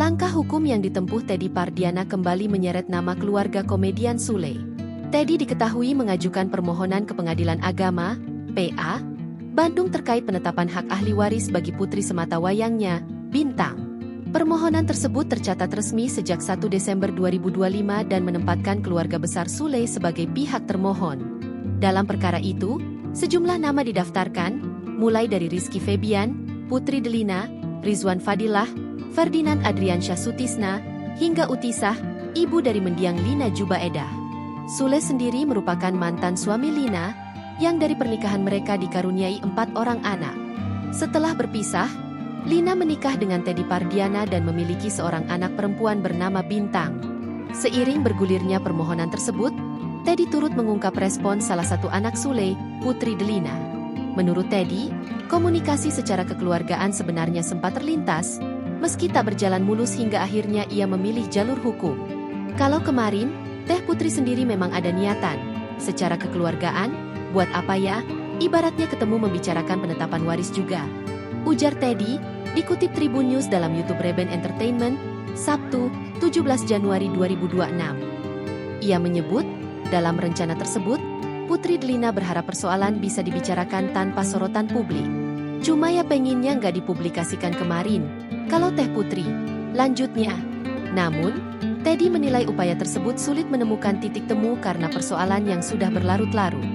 Langkah hukum yang ditempuh Teddy Pardiana kembali menyeret nama keluarga komedian Sule. Teddy diketahui mengajukan permohonan ke Pengadilan Agama, PA, Bandung terkait penetapan hak ahli waris bagi putri sematawayangnya, Bintang. Permohonan tersebut tercatat resmi sejak 1 Desember 2025 dan menempatkan keluarga besar Sule sebagai pihak termohon. Dalam perkara itu, sejumlah nama didaftarkan, mulai dari Rizky Febian, Putri Delina, Rizwan Fadilah, Ferdinand Adriansyah Sutisna, hingga Utisah, ibu dari mendiang Lina Jubaedah. Sule sendiri merupakan mantan suami Lina, yang dari pernikahan mereka dikaruniai 4 orang anak. Setelah berpisah, Lina menikah dengan Teddy Pardiana dan memiliki seorang anak perempuan bernama Bintang. Seiring bergulirnya permohonan tersebut, Teddy turut mengungkap respon salah satu anak Sule, Putri Delina. Menurut Teddy, komunikasi secara kekeluargaan sebenarnya sempat terlintas, meski tak berjalan mulus hingga akhirnya ia memilih jalur hukum. Kalau kemarin, Teh Putri sendiri memang ada niatan. Secara kekeluargaan, buat apa ya? Ibaratnya ketemu membicarakan penetapan waris juga. Ujar Teddy, dikutip Tribun News dalam YouTube Reben Entertainment, Sabtu, 17 Januari 2026. Ia menyebut, dalam rencana tersebut, Putri Delina berharap persoalan bisa dibicarakan tanpa sorotan publik. Cuma ya penginnya nggak dipublikasikan kemarin, kalau Teh Putri. Lanjutnya, namun, Teddy menilai upaya tersebut sulit menemukan titik temu karena persoalan yang sudah berlarut-larut.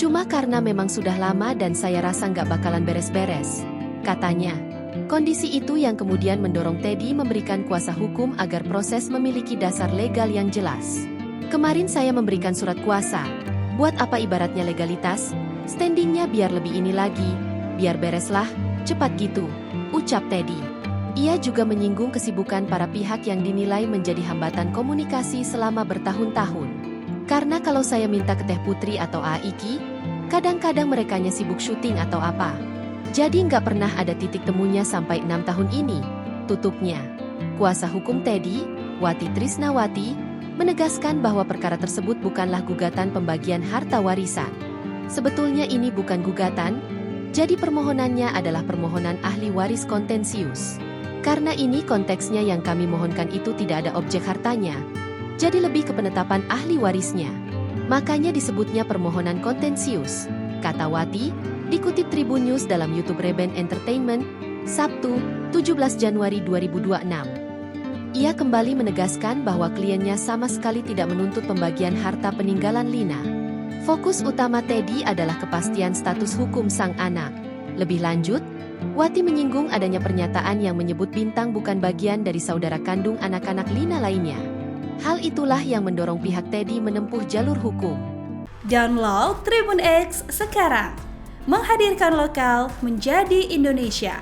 Cuma karena memang sudah lama dan saya rasa nggak bakalan beres-beres, katanya. Kondisi itu yang kemudian mendorong Teddy memberikan kuasa hukum agar proses memiliki dasar legal yang jelas. Kemarin saya memberikan surat kuasa. Buat apa ibaratnya legalitas? Standingnya biar lebih ini lagi, biar bereslah, cepat gitu, ucap Teddy. Ia juga menyinggung kesibukan para pihak yang dinilai menjadi hambatan komunikasi selama bertahun-tahun. Karena kalau saya minta ke Teh Putri atau Aiki, kadang-kadang merekanya sibuk syuting atau apa. Jadi nggak pernah ada titik temunya sampai 6 tahun ini, tutupnya. Kuasa hukum Teddy, Wati Trisnawati, menegaskan bahwa perkara tersebut bukanlah gugatan pembagian harta warisan. Sebetulnya ini bukan gugatan, jadi permohonannya adalah permohonan ahli waris kontensius. Karena ini konteksnya yang kami mohonkan itu tidak ada objek hartanya, jadi lebih ke penetapan ahli warisnya. Makanya disebutnya permohonan kontensius, kata Wati, dikutip Tribun News dalam YouTube Reben Entertainment, Sabtu, 17 Januari 2026. Ia kembali menegaskan bahwa kliennya sama sekali tidak menuntut pembagian harta peninggalan Lina. Fokus utama Teddy adalah kepastian status hukum sang anak. Lebih lanjut, Wati menyinggung adanya pernyataan yang menyebut Bintang bukan bagian dari saudara kandung anak-anak Lina lainnya. Hal itulah yang mendorong pihak Teddy menempuh jalur hukum. Download Tribun X sekarang, menghadirkan lokal menjadi Indonesia.